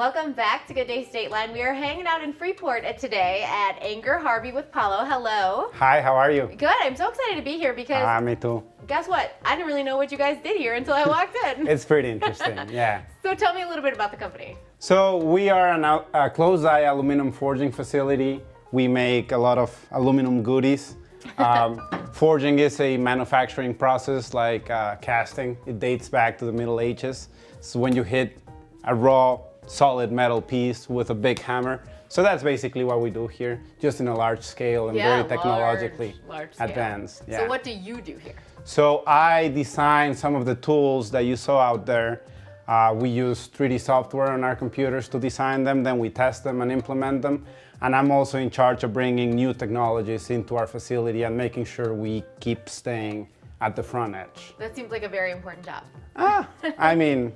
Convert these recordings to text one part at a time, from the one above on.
Welcome back to Good Day State Line. We are hanging out in Freeport today at Anchor Harvey with Paulo. Hello. Hi, how are you? Good. I'm so excited to be here because Me too. guess what? I didn't really know what you guys did here until I walked in. It's pretty interesting, yeah. So tell me a little bit about the company. So we are a closed-eye aluminum forging facility. We make a lot of aluminum goodies. Forging is a manufacturing process like casting. It dates back to the Middle Ages. So when you hit a raw, solid metal piece with a big hammer. So that's basically what we do here, just in a large scale and very technologically large scale. advanced. Yeah. So what do you do here? So I designed some of the tools that you saw out there. We use 3D software on our computers to design them, then we test them and implement them. And I'm also in charge of bringing new technologies into our facility and making sure we keep staying at the front edge. That seems like a very important job. I mean,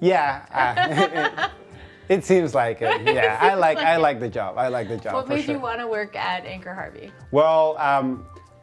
yeah, it seems like it. Yeah, I like the job. I like the job. What made sure. you want to work at Anchor Harvey? Well,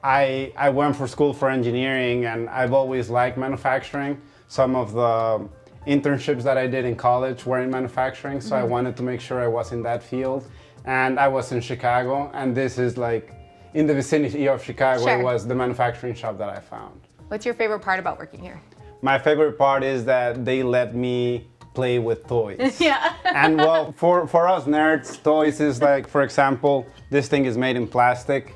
I went for school for engineering, and I've always liked manufacturing. Some of the internships that I did in college were in manufacturing, so I wanted to make sure I was in that field. And I was in Chicago, and this is like in the vicinity of Chicago. Sure. It was the manufacturing shop that I found. What's your favorite part about working here? My favorite part is that they let me play with toys. Yeah. And well, for us nerds, toys is like, for example, this thing is made in plastic.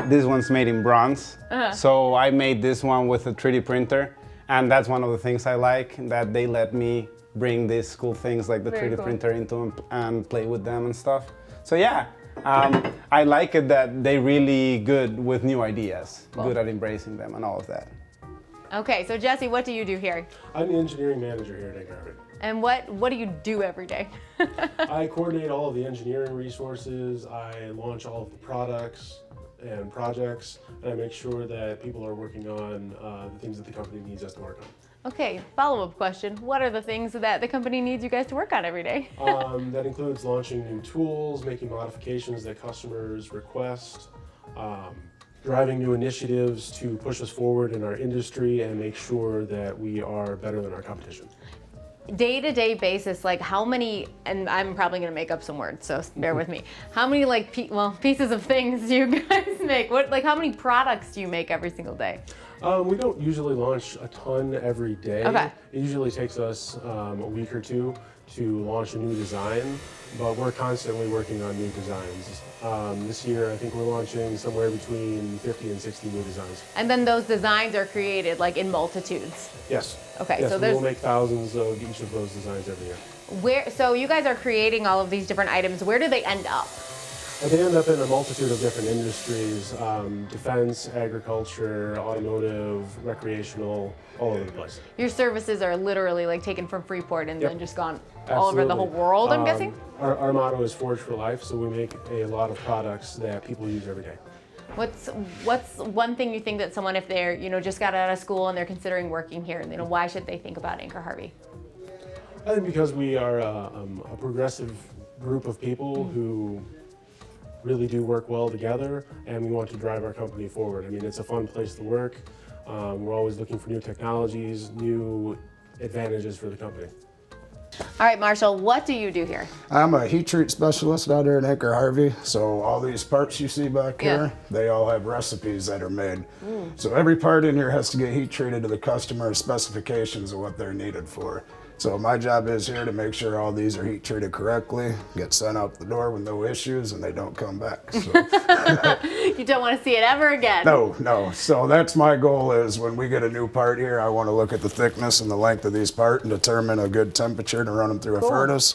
This one's made in bronze. So I made this one with a 3D printer. And that's one of the things I like, that they let me bring these cool things like the Very 3D cool. printer into them and play with them and stuff. So yeah, I like it that they're really good with new ideas, good at embracing them and all of that. Okay, so Jesse, what do you do here? I'm the engineering manager here at Anchor Harvey. And what do you do every day? I coordinate all of the engineering resources, I launch all of the products and projects, and I make sure that people are working on the things that the company needs us to work on. Okay, follow-up question. What are the things that the company needs you guys to work on every day? That includes launching new tools, making modifications that customers request, driving new initiatives to push us forward in our industry and make sure that we are better than our competition. Day-to-day basis, like how many, and I'm probably gonna make up some words, so bear with me. How many pieces of things do you guys make? How many products do you make every single day? We don't usually launch a ton every day. Okay. It usually takes us a week or two to launch a new design, but we're constantly working on new designs. This year, I think we're launching somewhere between 50 and 60 new designs. And then those designs are created like in multitudes. Yes. Okay, Yes, so we will make thousands of each of those designs every year. So you guys are creating all of these different items. Where do they end up? They end up in a multitude of different industries, defense, agriculture, automotive, recreational, all over the place. Your services are literally like taken from Freeport and Yep. then just gone all over the whole Absolutely. world, I'm guessing? Our motto is Forge for Life, so we make a lot of products that people use every day. What's one thing you think that someone, if they're, just got out of school and they're considering working here, why should they think about Anchor Harvey? I think because we are a progressive group of people who really do work well together, and we want to drive our company forward. I mean, it's a fun place to work. We're always looking for new technologies, new advantages for the company. All right, Marshall, what do you do here? I'm a heat treat specialist out there at Anchor Harvey. So all these parts you see back here, they all have recipes that are made. So every part in here has to get heat treated to the customer's specifications of what they're needed for. So my job is here to make sure all these are heat treated correctly, get sent out the door with no issues, and they don't come back. So. You don't want to see it ever again. No. So that's my goal is when we get a new part here, I want to look at the thickness and the length of these parts and determine a good temperature to run them through a furnace,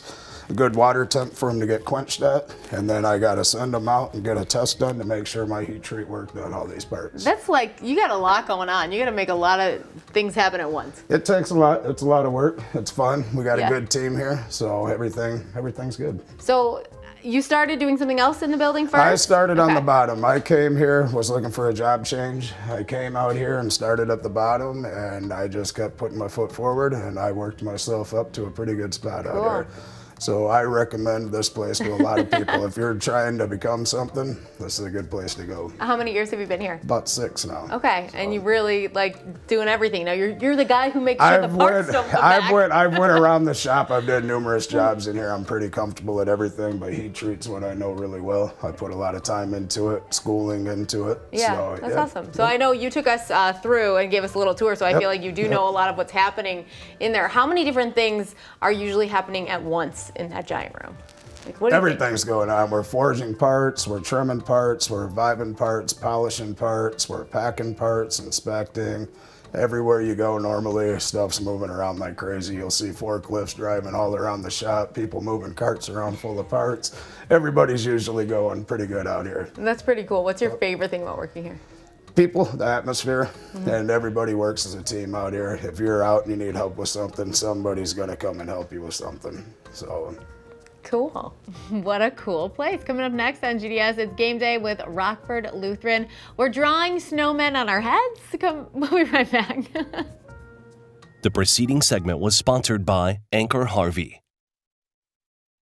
a good water temp for them to get quenched at, and then I got to send them out and get a test done to make sure my heat treat worked on all these parts. That's like, you got a lot going on. You got to make a lot of things happen at once. It takes a lot. It's a lot of work. It's fun. We got Yeah. a good team here, so everything's good. So you started doing something else in the building first? I started on Okay. the bottom. I came here, was looking for a job change. I came out here and started at the bottom, and I just kept putting my foot forward, and I worked myself up to a pretty good spot out here. So I recommend this place to a lot of people. If you're trying to become something, this is a good place to go. How many years have you been here? About 6 now. Okay, and you really like doing everything. Now you're the guy who makes sure the parts don't come back. I've went around the shop. I've done numerous jobs in here. I'm pretty comfortable at everything, but heat treat's what I know really well. I put a lot of time into it, schooling into it. Yeah, so, that's awesome. So I know you took us through and gave us a little tour, so I feel like you do know a lot of what's happening in there. How many different things are usually happening at once in that giant room? Like, what do you think? Everything's going on. We're forging parts, we're trimming parts, we're vibing parts, polishing parts, we're packing parts, inspecting. Everywhere you go normally, stuff's moving around like crazy. You'll see forklifts driving all around the shop, people moving carts around full of parts. Everybody's usually going pretty good out here. That's pretty cool. What's your favorite thing about working here? People, the atmosphere, and everybody works as a team out here. If you're out and you need help with something, somebody's gonna come and help you with something. So. Cool. What a cool place. Coming up next on GDS, it's game day with Rockford Lutheran. We're drawing snowmen on our heads. We'll be right back. The preceding segment was sponsored by Anchor Harvey.